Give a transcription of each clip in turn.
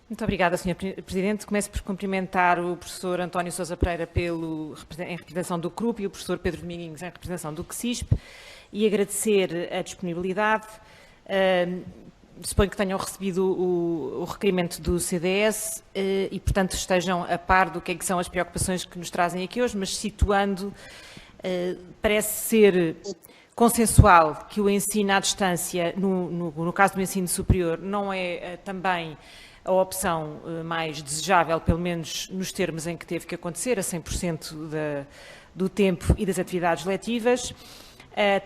Muito obrigada, Sr. Presidente. Começo por cumprimentar o professor António Sousa Pereira em representação do CRUP e o professor Pedro Domingues em representação do CSISP e agradecer a disponibilidade. Suponho que tenham recebido o requerimento do CDS e, portanto, estejam a par do que são as preocupações que nos trazem aqui hoje, mas situando, parece ser consensual que o ensino à distância, no caso do ensino superior, não é também a opção mais desejável, pelo menos nos termos em que teve que acontecer, a 100% do tempo e das atividades letivas.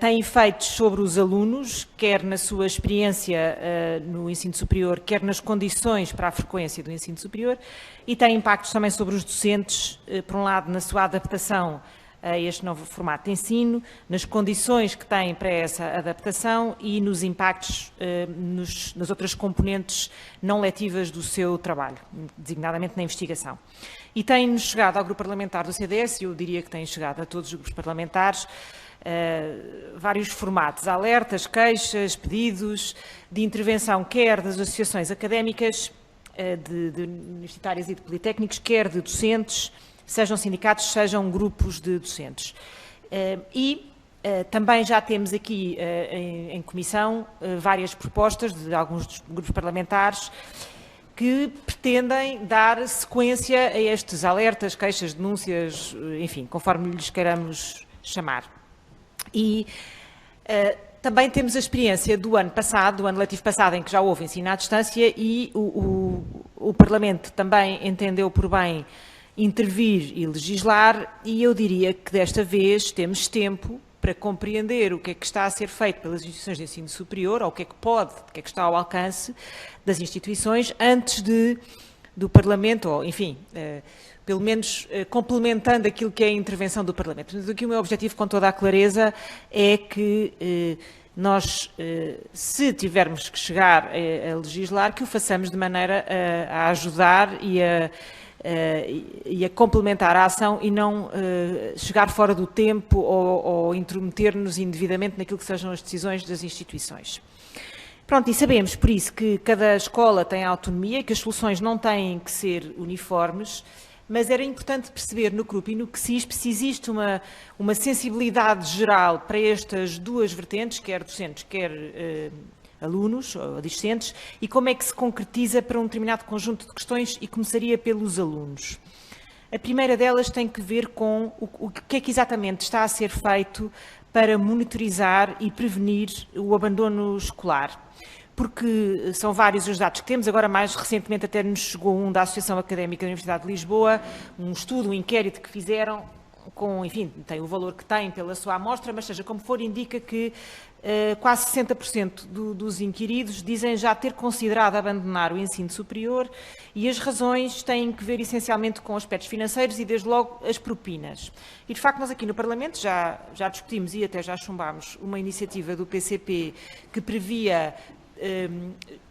Tem efeitos sobre os alunos, quer na sua experiência no ensino superior, quer nas condições para a frequência do ensino superior, e tem impactos também sobre os docentes, por um lado, na sua adaptação a este novo formato de ensino, nas condições que têm para essa adaptação e nos impactos nas outras componentes não letivas do seu trabalho, designadamente na investigação. E tem-nos chegado ao grupo parlamentar do CDS, e eu diria que tem chegado a todos os grupos parlamentares, vários formatos, alertas, queixas, pedidos de intervenção, quer das associações académicas, de universitárias e de politécnicos, quer de docentes, sejam sindicatos, sejam grupos de docentes. Também já temos aqui em comissão várias propostas de alguns dos grupos parlamentares que pretendem dar sequência a estes alertas, queixas, denúncias, enfim, conforme lhes queiramos chamar. E também temos a experiência do ano passado, do ano letivo passado, em que já houve ensino à distância e o Parlamento também entendeu por bem intervir e legislar, e eu diria que desta vez temos tempo para compreender o que é que está a ser feito pelas instituições de ensino superior, ou o que é que está ao alcance das instituições, antes do Parlamento, ou enfim, pelo menos complementando aquilo que é a intervenção do Parlamento. Mas aqui o meu objetivo, com toda a clareza, é que nós, se tivermos que chegar a legislar, que o façamos de maneira a ajudar e a complementar a ação e não chegar fora do tempo ou intrometer-nos indevidamente naquilo que sejam as decisões das instituições. Pronto, e sabemos, por isso, que cada escola tem autonomia, que as soluções não têm que ser uniformes, mas era importante perceber no CRUP e no CSISP se existe uma sensibilidade geral para estas duas vertentes, quer docentes, quer alunos ou discentes, e como é que se concretiza para um determinado conjunto de questões, e começaria pelos alunos. A primeira delas tem que ver com o que é que exatamente está a ser feito para monitorizar e prevenir o abandono escolar. Porque são vários os dados que temos, agora mais recentemente até nos chegou um da Associação Académica da Universidade de Lisboa, um estudo, um inquérito que fizeram, enfim, tem o valor que tem pela sua amostra, mas seja como for, indica que quase 60% dos inquiridos dizem já ter considerado abandonar o ensino superior, e as razões têm que ver essencialmente com aspectos financeiros e, desde logo, as propinas. E, de facto, nós aqui no Parlamento já discutimos e até já chumbámos uma iniciativa do PCP que previa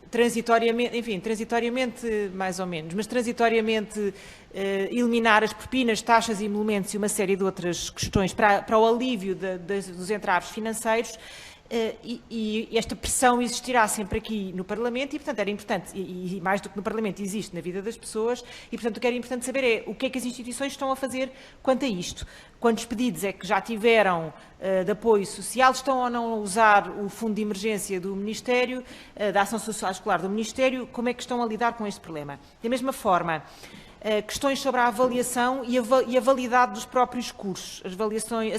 transitoriamente mais ou menos, mas transitoriamente eliminar as propinas, taxas e emolumentos e uma série de outras questões para o alívio dos entraves financeiros, e esta pressão existirá sempre aqui no Parlamento, e portanto era importante, e mais do que no Parlamento existe na vida das pessoas, e portanto o que era importante saber é o que é que as instituições estão a fazer quanto a isto. Quantos pedidos é que já tiveram de apoio social, estão ou não a usar o fundo de emergência do Ministério, da Ação Social Escolar do Ministério, como é que estão a lidar com este problema. Da mesma forma, questões sobre a avaliação e a validade dos próprios cursos. As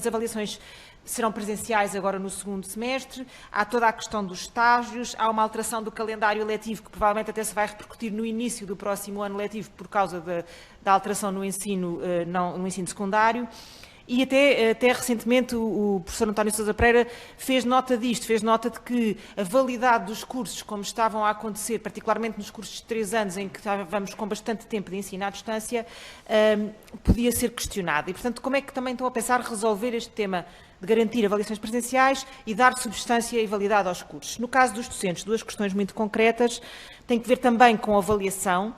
avaliações serão presenciais agora no segundo semestre, há toda a questão dos estágios, há uma alteração do calendário letivo que provavelmente até se vai repercutir no início do próximo ano letivo por causa da alteração no ensino secundário. E até recentemente o professor António Sousa Pereira fez nota disto, fez nota de que a validade dos cursos, como estavam a acontecer, particularmente nos cursos de 3 anos, em que estávamos com bastante tempo de ensino à distância, podia ser questionada. E, portanto, como é que também estão a pensar resolver este tema de garantir avaliações presenciais e dar substância e validade aos cursos? No caso dos docentes, duas questões muito concretas, têm que ver também com a avaliação.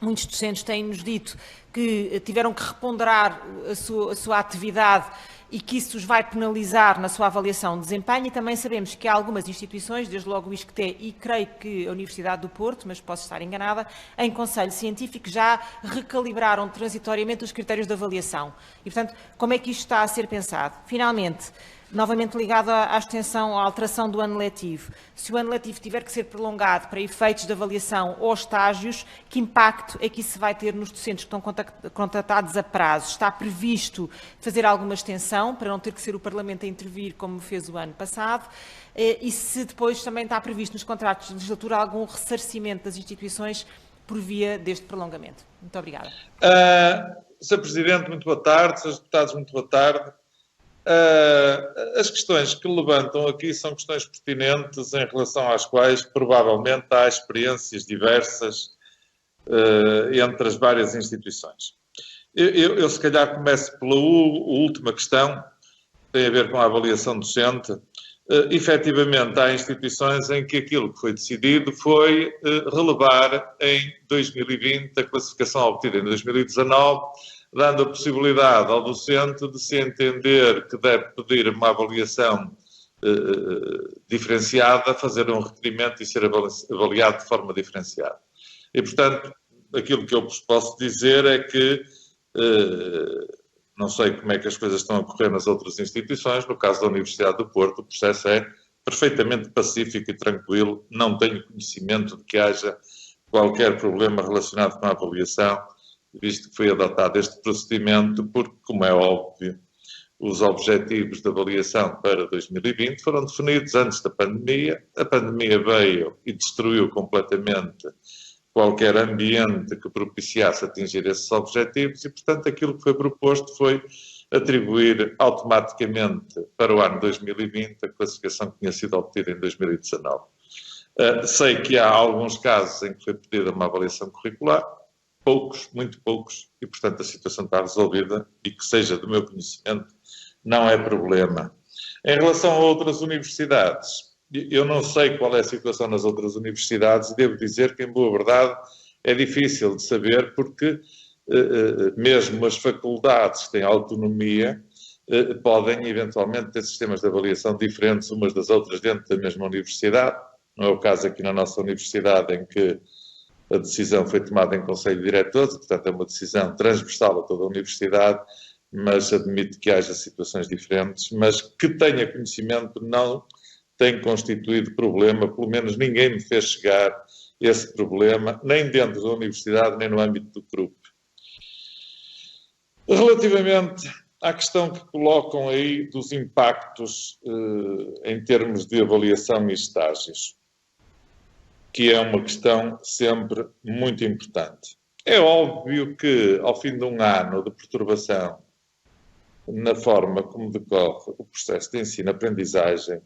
Muitos docentes têm-nos dito que tiveram que reponderar a sua atividade e que isso os vai penalizar na sua avaliação de desempenho, e também sabemos que há algumas instituições, desde logo o ISCTE e creio que a Universidade do Porto, mas posso estar enganada, em Conselho Científico já recalibraram transitoriamente os critérios de avaliação. E, portanto, como é que isto está a ser pensado? Finalmente, novamente ligado à extensão, à alteração do ano letivo. Se o ano letivo tiver que ser prolongado para efeitos de avaliação ou estágios, que impacto é que isso vai ter nos docentes que estão contratados a prazo? Está previsto fazer alguma extensão para não ter que ser o Parlamento a intervir como fez o ano passado? E se depois também está previsto nos contratos de legislatura algum ressarcimento das instituições por via deste prolongamento? Muito obrigada. Sr. Presidente, muito boa tarde. Srs. Deputados, muito boa tarde. As questões que levantam aqui são questões pertinentes em relação às quais provavelmente há experiências diversas entre as várias instituições. Eu se calhar começo pela última questão, que tem a ver com a avaliação docente. Efetivamente, há instituições em que aquilo que foi decidido foi relevar em 2020 a classificação obtida em 2019, dando a possibilidade ao docente de se entender que deve pedir uma avaliação diferenciada, fazer um requerimento e ser avaliado de forma diferenciada. E, portanto, aquilo que eu vos posso dizer é que não sei como é que as coisas estão a correr nas outras instituições. No caso da Universidade do Porto, o processo é perfeitamente pacífico e tranquilo. Não tenho conhecimento de que haja qualquer problema relacionado com a avaliação, visto que foi adotado este procedimento, porque, como é óbvio, os objetivos de avaliação para 2020 foram definidos antes da pandemia. A pandemia veio e destruiu completamente qualquer ambiente que propiciasse atingir esses objetivos e, portanto, aquilo que foi proposto foi atribuir automaticamente para o ano 2020 a classificação que tinha sido obtida em 2019. Sei que há alguns casos em que foi pedida uma avaliação curricular, poucos, muito poucos, e, portanto, a situação está resolvida e que seja do meu conhecimento não é problema. Em relação a outras universidades, eu não sei qual é a situação nas outras universidades e devo dizer que, em boa verdade, é difícil de saber porque mesmo as faculdades que têm autonomia podem, eventualmente, ter sistemas de avaliação diferentes umas das outras dentro da mesma universidade. Não é o caso aqui na nossa universidade, em que a decisão foi tomada em Conselho de Diretores, portanto é uma decisão transversal a toda a universidade, mas admito que haja situações diferentes, mas que tenha conhecimento não tem constituído problema, pelo menos ninguém me fez chegar esse problema, nem dentro da universidade, nem no âmbito do grupo. Relativamente à questão que colocam aí dos impactos em termos de avaliação e estágios, que é uma questão sempre muito importante. É óbvio que, ao fim de um ano de perturbação na forma como decorre o processo de ensino-aprendizagem,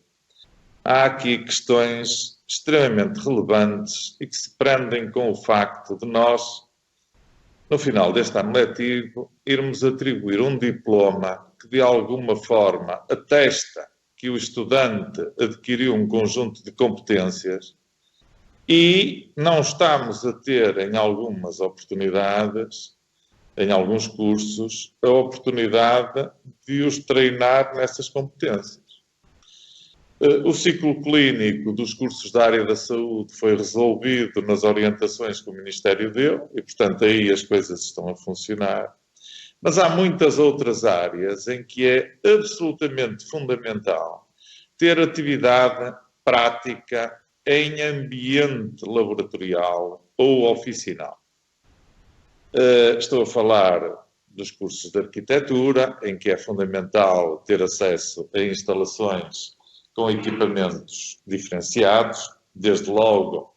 há aqui questões extremamente relevantes e que se prendem com o facto de nós, no final deste ano letivo, irmos atribuir um diploma que, de alguma forma, atesta que o estudante adquiriu um conjunto de competências e não estamos a ter, em algumas oportunidades, em alguns cursos, a oportunidade de os treinar nessas competências. O ciclo clínico dos cursos da área da saúde foi resolvido nas orientações que o Ministério deu e, portanto, aí as coisas estão a funcionar. Mas há muitas outras áreas em que é absolutamente fundamental ter atividade prática em ambiente laboratorial ou oficinal. Estou a falar dos cursos de arquitetura, em que é fundamental ter acesso a instalações com equipamentos diferenciados, desde logo,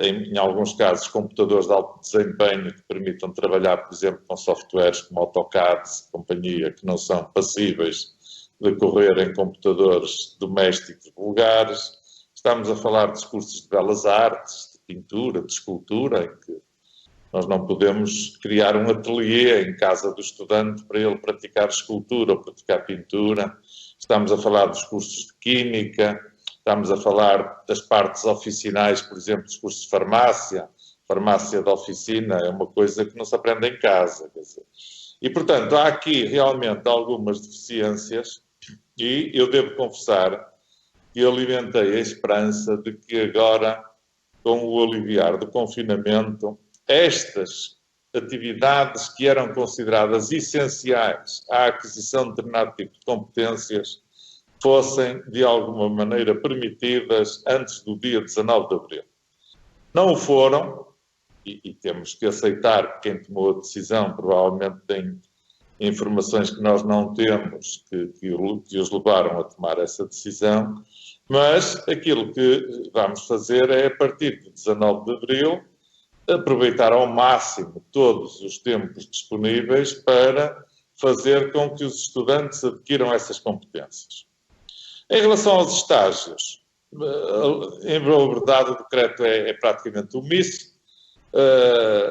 em alguns casos, computadores de alto desempenho que permitam trabalhar, por exemplo, com softwares como AutoCAD e companhia, que não são passíveis de correr em computadores domésticos vulgares. Estamos a falar dos cursos de belas artes, de pintura, de escultura, em que nós não podemos criar um ateliê em casa do estudante para ele praticar escultura ou praticar pintura. Estamos a falar dos cursos de química, estamos a falar das partes oficinais, por exemplo, dos cursos de farmácia. Farmácia de oficina é uma coisa que não se aprende em casa. Quer dizer, E, portanto, há aqui realmente algumas deficiências e eu devo confessar que alimentei a esperança de que agora, com o aliviar do confinamento, estas atividades que eram consideradas essenciais à aquisição de determinado tipo de competências fossem, de alguma maneira, permitidas antes do dia 19 de abril. Não o foram, e temos que aceitar que quem tomou a decisão provavelmente tem informações que nós não temos que os levaram a tomar essa decisão, mas aquilo que vamos fazer é, a partir de 19 de abril, aproveitar ao máximo todos os tempos disponíveis para fazer com que os estudantes adquiram essas competências. Em relação aos estágios, em verdade o decreto é praticamente omisso.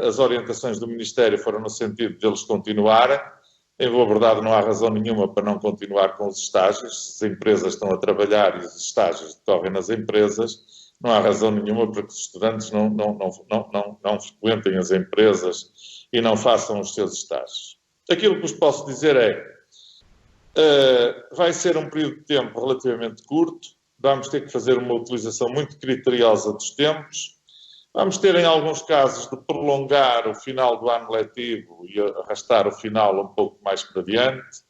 As orientações do Ministério foram no sentido de eles continuarem. Em boa verdade, não há razão nenhuma para não continuar com os estágios. Se as empresas estão a trabalhar e os estágios decorrem nas empresas, não há razão nenhuma para que os estudantes não frequentem as empresas e não façam os seus estágios. Aquilo que vos posso dizer é, vai ser um período de tempo relativamente curto, vamos ter que fazer uma utilização muito criteriosa dos tempos, vamos ter, em alguns casos, de prolongar o final do ano letivo e arrastar o final um pouco mais para diante.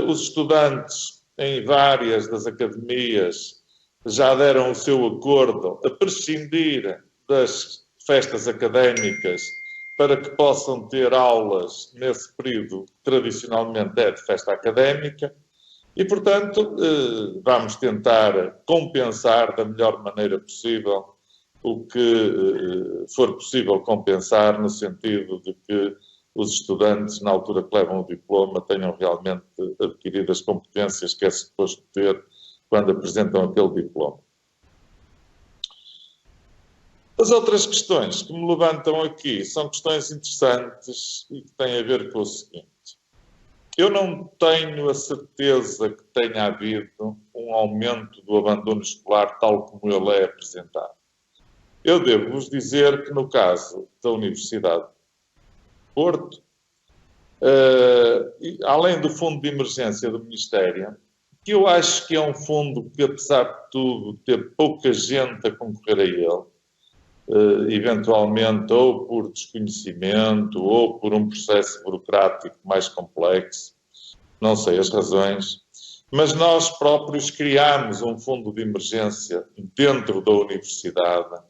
Os estudantes, em várias das academias, já deram o seu acordo a prescindir das festas académicas para que possam ter aulas nesse período que tradicionalmente é de festa académica e, portanto, vamos tentar compensar da melhor maneira possível o que for possível compensar, no sentido de que os estudantes, na altura que levam o diploma, tenham realmente adquirido as competências que é suposto ter quando apresentam aquele diploma. As outras questões que me levantam aqui são questões interessantes e que têm a ver com o seguinte. Eu não tenho a certeza que tenha havido um aumento do abandono escolar tal como ele é apresentado. Eu devo-vos dizer que, no caso da Universidade de Porto, além do fundo de emergência do Ministério, que eu acho que é um fundo que, apesar de tudo, ter pouca gente a concorrer a ele, eventualmente ou por desconhecimento ou por um processo burocrático mais complexo, não sei as razões, mas nós próprios criámos um fundo de emergência dentro da universidade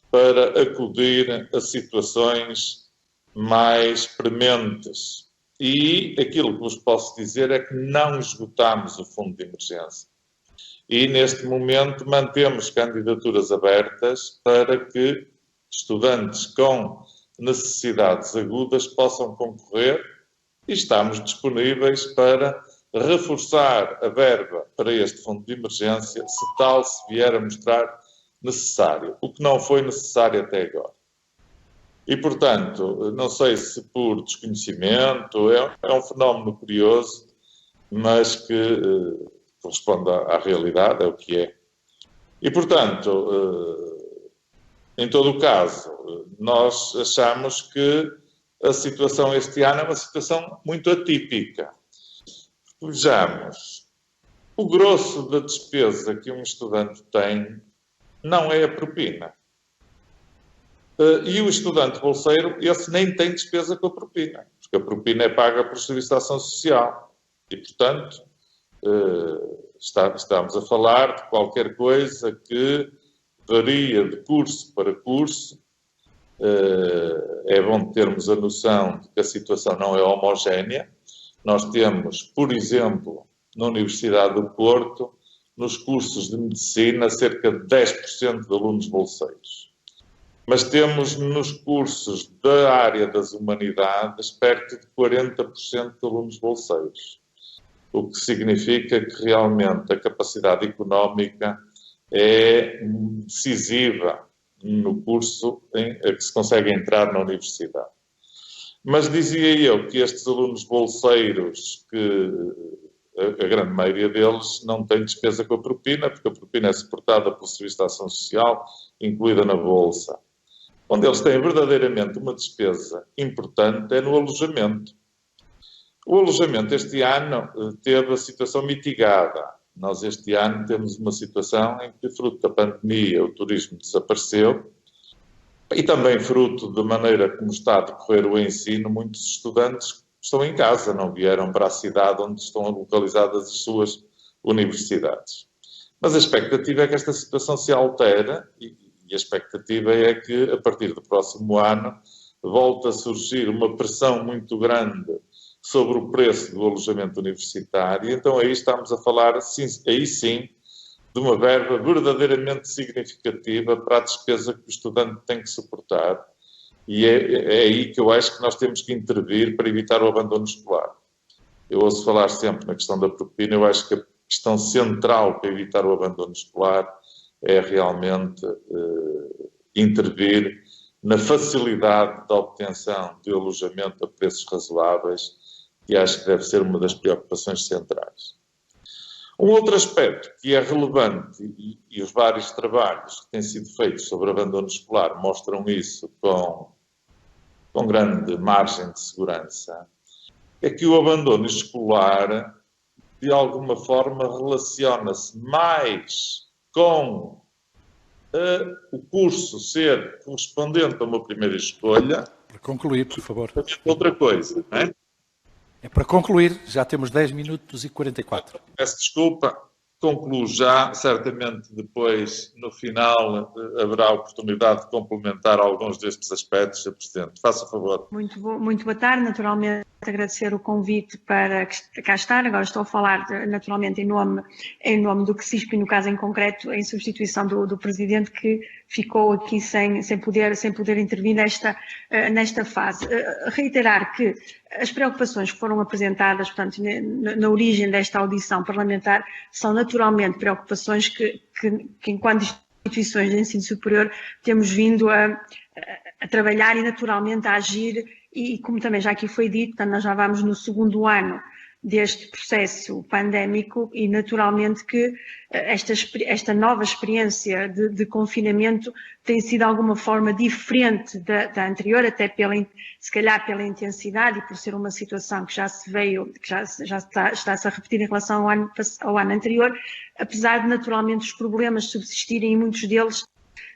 para acudir a situações mais prementes. E aquilo que vos posso dizer é que não esgotámos o fundo de emergência. E, neste momento, mantemos candidaturas abertas para que estudantes com necessidades agudas possam concorrer e estamos disponíveis para reforçar a verba para este fundo de emergência, se tal se vier a mostrar necessário, o que não foi necessário até agora. E, portanto, não sei se por desconhecimento, é um fenómeno curioso, mas que corresponde à realidade, é o que é. E, portanto, em todo o caso, nós achamos que a situação este ano é uma situação muito atípica. Vejamos, o grosso da despesa que um estudante tem não é a propina. E o estudante bolseiro, esse nem tem despesa com a propina, porque a propina é paga por Serviço de Ação Social. E, portanto, estamos a falar de qualquer coisa que varia de curso para curso. É bom termos a noção de que a situação não é homogénea. Nós temos, por exemplo, na Universidade do Porto, nos cursos de Medicina, cerca de 10% de alunos bolseiros. Mas temos nos cursos da área das humanidades perto de 40% de alunos bolseiros. O que significa que realmente a capacidade económica é decisiva no curso a que se consegue entrar na universidade. Mas dizia eu que estes alunos bolseiros, que a grande maioria deles não tem despesa com a propina, porque a propina é suportada pelo Serviço de Ação Social, incluída na Bolsa. Onde eles têm verdadeiramente uma despesa importante é no alojamento. O alojamento este ano teve a situação mitigada. Nós este ano temos uma situação em que, fruto da pandemia, o turismo desapareceu e também fruto da maneira como está a decorrer o ensino, muitos estudantes estão em casa, não vieram para a cidade onde estão localizadas as suas universidades. Mas a expectativa é que esta situação se altere e a expectativa é que, a partir do próximo ano, volte a surgir uma pressão muito grande sobre o preço do alojamento universitário. Então aí estamos a falar, aí sim, de uma verba verdadeiramente significativa para a despesa que o estudante tem que suportar. E é aí que eu acho que nós temos que intervir para evitar o abandono escolar. Eu ouço falar sempre na questão da propina, eu acho que a questão central para evitar o abandono escolar é realmente intervir na facilidade da obtenção de alojamento a preços razoáveis, e acho que deve ser uma das preocupações centrais. Um outro aspecto que é relevante, e os vários trabalhos que têm sido feitos sobre abandono escolar mostram isso com grande margem de segurança, é que o abandono escolar, de alguma forma, relaciona-se mais com o curso ser correspondente a uma primeira escolha. Para concluir, por favor. Outra coisa, não é? É para concluir, já temos 10 minutos e 44. Peço desculpa, concluo já, certamente depois, no final, haverá oportunidade de complementar alguns destes aspectos, Sr. Presidente. Faça a favor. Muito boa tarde, naturalmente agradecer o convite para cá estar. Agora estou a falar naturalmente em nome do CSISP e no caso em concreto em substituição do Presidente que ficou aqui sem poder intervir nesta fase. Reiterar que as preocupações que foram apresentadas, portanto, na origem desta audição parlamentar são naturalmente preocupações que enquanto instituições de ensino superior temos vindo a trabalhar e naturalmente a agir e como também já aqui foi dito, portanto, nós já vamos no segundo ano deste processo pandémico e naturalmente que esta nova experiência de confinamento tem sido de alguma forma diferente da anterior, até se calhar pela intensidade e por ser uma situação que já está-se a repetir em relação ao ano anterior, apesar de naturalmente os problemas subsistirem e muitos deles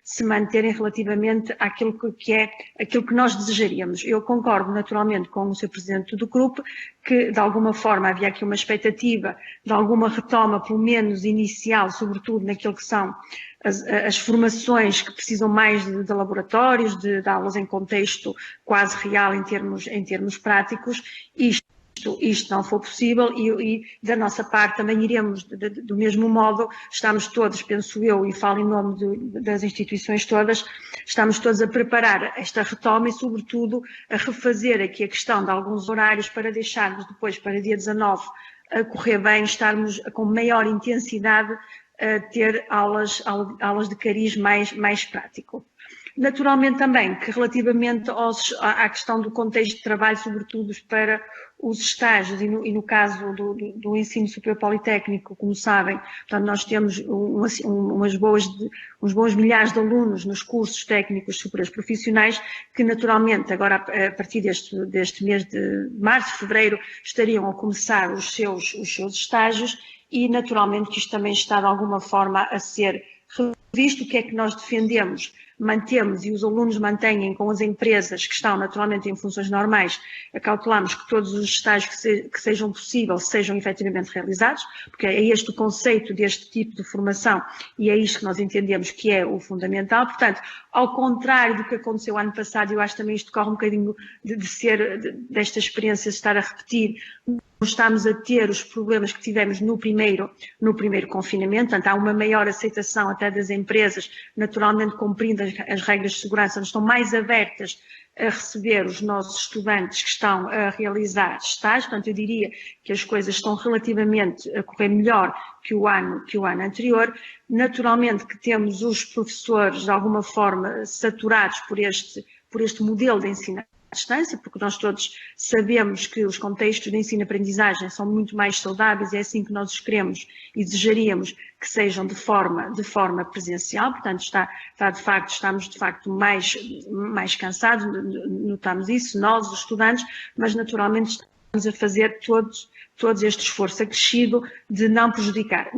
se manterem relativamente àquilo que nós desejaríamos. Eu concordo naturalmente com o Sr. Presidente do grupo que de alguma forma havia aqui uma expectativa de alguma retoma, pelo menos inicial, sobretudo naquilo que são as formações que precisam mais de laboratórios, de aulas em contexto quase real em termos práticos. Isto não for possível e da nossa parte também iremos, do mesmo modo, estamos todos, penso eu, e falo em nome das instituições todas, estamos todos a preparar esta retoma e, sobretudo, a refazer aqui a questão de alguns horários para deixarmos depois, para dia 19, a correr bem, estarmos com maior intensidade a ter aulas de cariz mais prático. Naturalmente também que relativamente à questão do contexto de trabalho, sobretudo para os estágios e no caso do ensino superior politécnico, como sabem, portanto, nós temos uns bons milhares de alunos nos cursos técnicos superiores profissionais que naturalmente agora a partir deste mês de março, fevereiro, estariam a começar os seus estágios e naturalmente que isto também está de alguma forma a ser revisto. O que é que nós defendemos? Mantemos e os alunos mantêm com as empresas que estão naturalmente em funções normais, acautelamos que todos os estágios que sejam possíveis sejam efetivamente realizados, porque é este o conceito deste tipo de formação e é isto que nós entendemos que é o fundamental. Portanto, ao contrário do que aconteceu ano passado, eu acho também isto corre um bocadinho desta experiência de estar a repetir, não estamos a ter os problemas que tivemos no primeiro confinamento, portanto há uma maior aceitação até das empresas, naturalmente cumprindo as regras de segurança, estão mais abertas a receber os nossos estudantes que estão a realizar estágios, portanto eu diria que as coisas estão relativamente a correr melhor que o ano anterior. Naturalmente que temos os professores de alguma forma saturados por este modelo de ensino à distância, porque nós todos sabemos que os contextos de ensino-aprendizagem são muito mais saudáveis e é assim que nós os queremos e desejaríamos que sejam de forma presencial, portanto estamos de facto mais cansados, notamos isso, nós, os estudantes, mas naturalmente a fazer todo este esforço acrescido de não prejudicar.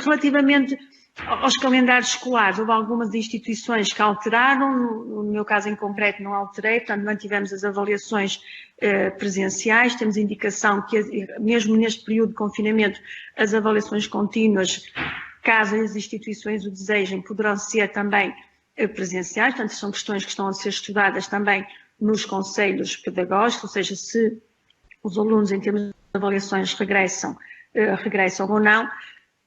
Relativamente aos calendários escolares, houve algumas instituições que alteraram, no meu caso em concreto não alterei, portanto mantivemos as avaliações presenciais, temos indicação que mesmo neste período de confinamento as avaliações contínuas, caso as instituições o desejem, poderão ser também presenciais, portanto são questões que estão a ser estudadas também nos conselhos pedagógicos, ou seja, se os alunos em termos de avaliações regressam ou não.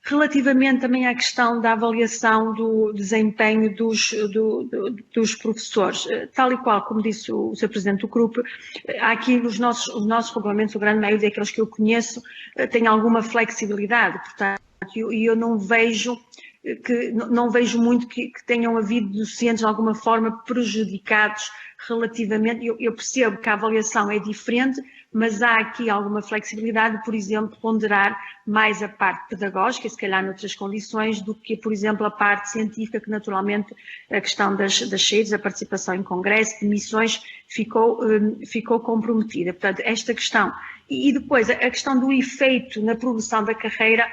Relativamente também à questão da avaliação do desempenho dos professores, tal e qual como disse o Sr. Presidente do CRUP, há aqui os nossos regulamentos, a grande maioria daqueles que eu conheço, tem alguma flexibilidade, portanto, e eu não vejo muito que tenham havido docentes de alguma forma prejudicados relativamente, eu percebo que a avaliação é diferente, mas há aqui alguma flexibilidade, por exemplo, ponderar mais a parte pedagógica, e se calhar noutras condições, do que, por exemplo, a parte científica, que naturalmente a questão das saídas, a participação em congresso, de missões, ficou comprometida. Portanto, esta questão. E depois, a questão do efeito na progressão da carreira,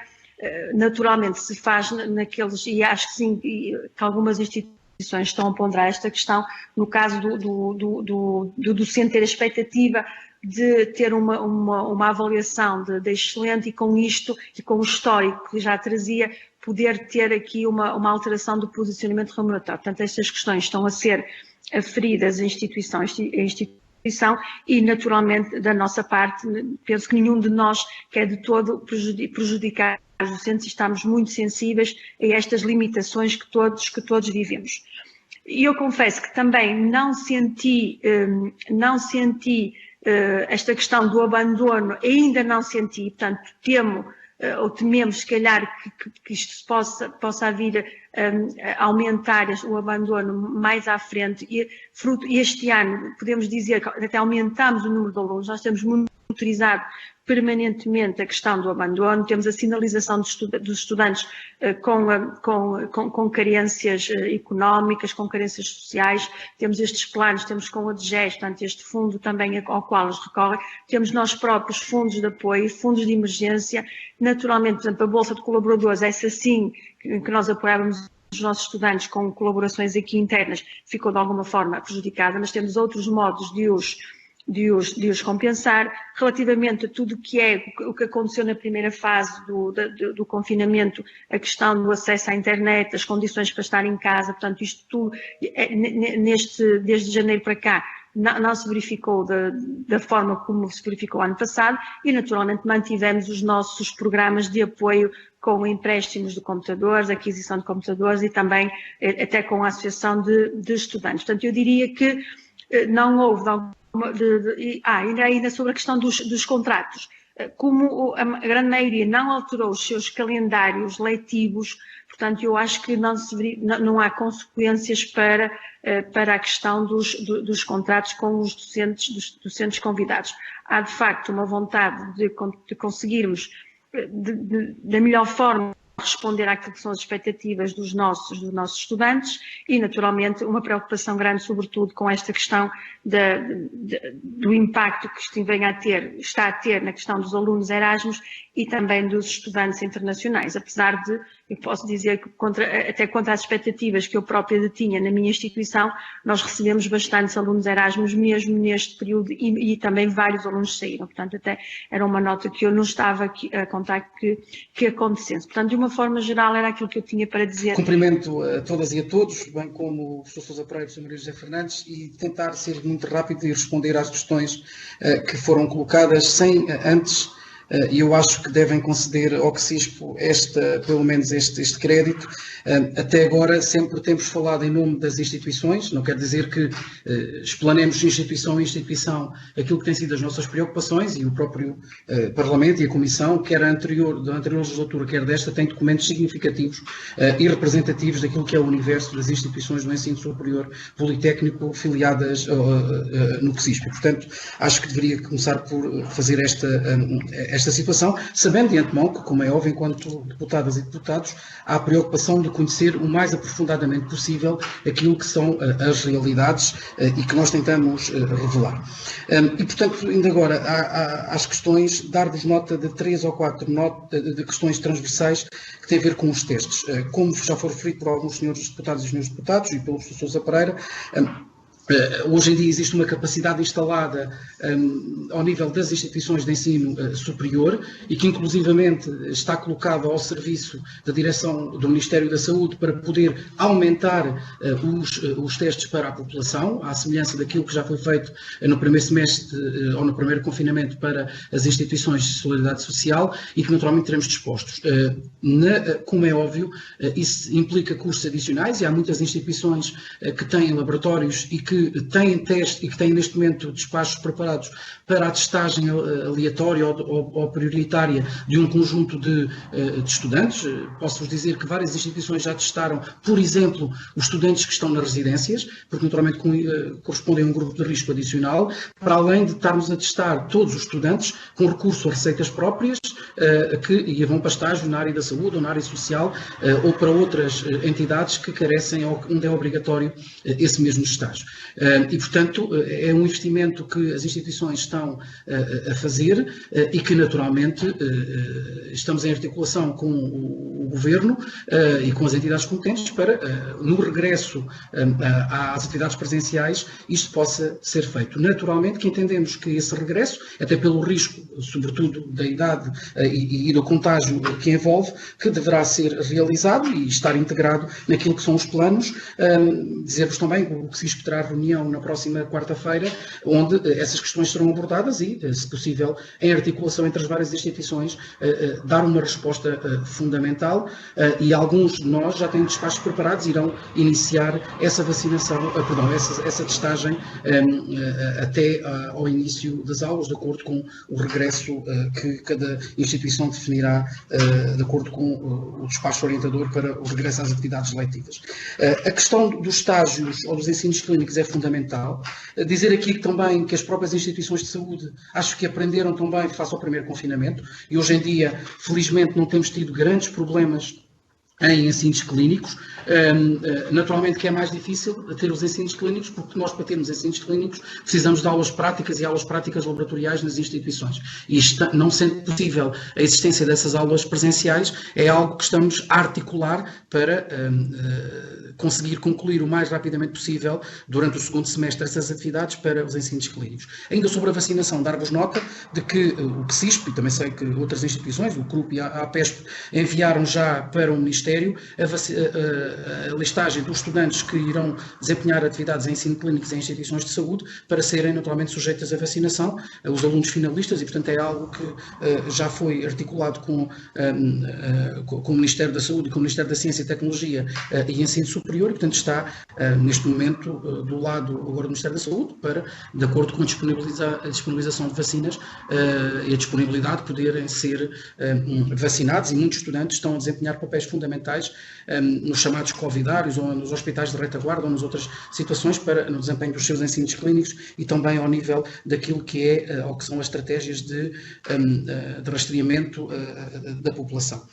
naturalmente se faz naqueles, e acho que sim, que algumas instituições estão a ponderar esta questão, no caso do docente ter a expectativa de ter uma avaliação de excelente e com isto, e com o histórico que já trazia, poder ter aqui uma alteração do posicionamento remuneratório. Portanto, estas questões estão a ser aferidas em instituição e, naturalmente, da nossa parte, penso que nenhum de nós quer de todo prejudicar os docentes e estamos muito sensíveis a estas limitações que todos vivemos. E eu confesso que também não senti esta questão do abandono, ainda não senti, portanto, tememos, se calhar, que isto possa vir a aumentar o abandono mais à frente. E este ano, podemos dizer que até aumentamos o número de alunos, nós temos monitorizado permanentemente a questão do abandono, temos a sinalização dos estudantes com carências económicas, com carências sociais, temos estes planos, temos com o ADGES, portanto este fundo também ao qual eles recorrem, temos nós próprios fundos de apoio, fundos de emergência, naturalmente, por exemplo, a Bolsa de Colaboradores, essa sim, que nós apoiávamos os nossos estudantes com colaborações aqui internas, ficou de alguma forma prejudicada, mas temos outros modos de os compensar. Relativamente a tudo o que aconteceu na primeira fase do confinamento, a questão do acesso à internet, as condições para estar em casa, portanto isto tudo, desde janeiro para cá, não se verificou da forma como se verificou ano passado e naturalmente mantivemos os nossos programas de apoio com empréstimos de computadores, aquisição de computadores e também até com a associação de estudantes. Portanto, eu diria que não houve ainda sobre a questão dos contratos, como a grande maioria não alterou os seus calendários letivos, portanto eu acho que não há consequências para a questão dos contratos com os docentes convidados. Há de facto uma vontade de conseguirmos da melhor forma responder àquilo que são as expectativas dos nossos estudantes e, naturalmente, uma preocupação grande, sobretudo, com esta questão do impacto que isto está a ter na questão dos alunos Erasmus e também dos estudantes internacionais, apesar de, eu posso dizer que até contra as expectativas que eu própria tinha na minha instituição, nós recebemos bastantes alunos Erasmus mesmo neste período e também vários alunos saíram, portanto até era uma nota que eu não estava a contar que acontecesse. Portanto, de uma forma geral era aquilo que eu tinha para dizer. Cumprimento a todas e a todos, bem como o professor Sousa Pereira e o Sr. Maria José Fernandes, e tentar ser muito rápido e responder às questões que foram colocadas sem antes. E eu acho que devem conceder ao CSISPO pelo menos este crédito. Até agora sempre temos falado em nome das instituições, não quer dizer que explanemos instituição a instituição aquilo que tem sido as nossas preocupações, e o próprio Parlamento e a Comissão, quer da anterior legislatura, quer desta, tem documentos significativos e representativos daquilo que é o universo das instituições do ensino superior politécnico filiadas no CSISPO. Portanto, acho que deveria começar por fazer esta esta situação, sabendo de antemão que, como é óbvio, enquanto deputadas e deputados, há a preocupação de conhecer o mais aprofundadamente possível aquilo que são as realidades e que nós tentamos revelar. E, portanto, ainda agora, às questões, dar-vos nota de 3 ou 4 de questões transversais que têm a ver com os testes. Como já foi referido por alguns senhores deputados e senhores deputados e pelo professor Sousa Pereira, hoje em dia existe uma capacidade instalada ao nível das instituições de ensino superior e que inclusivamente está colocada ao serviço da direção do Ministério da Saúde para poder aumentar os testes para a população, à semelhança daquilo que já foi feito no primeiro semestre ou no primeiro confinamento para as instituições de solidariedade social e que naturalmente teremos dispostos. Como é óbvio, isso implica custos adicionais e há muitas instituições que têm laboratórios e que têm teste e que têm neste momento despachos preparados para a testagem aleatória ou prioritária de um conjunto de estudantes. Posso-vos dizer que várias instituições já testaram, por exemplo, os estudantes que estão nas residências, porque naturalmente correspondem a um grupo de risco adicional, para além de estarmos a testar todos os estudantes com recurso a receitas próprias que vão para estágio na área da saúde ou na área social ou para outras entidades que carecem onde é obrigatório esse mesmo estágio. E, portanto, é um investimento que as instituições estão a fazer e que, naturalmente, estamos em articulação com o Governo e com as entidades competentes para, no regresso às atividades presenciais, isto possa ser feito. Naturalmente que entendemos que esse regresso, até pelo risco, sobretudo da idade e do contágio que envolve, que deverá ser realizado e estar integrado naquilo que são os planos. Dizer-vos também que o CISP terá reunião na próxima quarta-feira, onde essas questões serão abordadas e, se possível, em articulação entre as várias instituições, dar uma resposta fundamental e alguns de nós já têm despachos preparados e irão iniciar essa vacinação, essa testagem até ao início das aulas, de acordo com o regresso que cada instituição definirá de acordo com o despacho orientador para o regresso às atividades letivas. A questão dos estágios ou dos ensinos clínicos é fundamental. Dizer aqui também que as próprias instituições de saúde acho que aprenderam também face ao primeiro confinamento e hoje em dia, felizmente, não temos tido grandes problemas em ensinos clínicos. Naturalmente que é mais difícil ter os ensinos clínicos, porque nós, para termos ensinos clínicos, precisamos de aulas práticas e aulas práticas laboratoriais nas instituições. E não sendo possível a existência dessas aulas presenciais, é algo que estamos a articular para conseguir concluir o mais rapidamente possível, durante o segundo semestre, essas atividades para os ensinos clínicos. Ainda sobre a vacinação, dar-vos nota de que o CISP, e também sei que outras instituições, o CRUP e a APESP, enviaram já para o Ministério a listagem dos estudantes que irão desempenhar atividades em ensino clínico em instituições de saúde para serem naturalmente sujeitas à vacinação, os alunos finalistas, e portanto é algo que já foi articulado com o Ministério da Saúde e com o Ministério da Ciência e Tecnologia e Ensino Superior, e portanto está neste momento do lado agora do Ministério da Saúde para, de acordo com a disponibilização de vacinas e a disponibilidade, poderem ser vacinados, e muitos estudantes estão a desempenhar papéis fundamentais nos chamados covidários ou nos hospitais de retaguarda ou nas outras situações no desempenho dos seus ensinos clínicos e também ao nível daquilo que é ou que são as estratégias de rastreamento da população.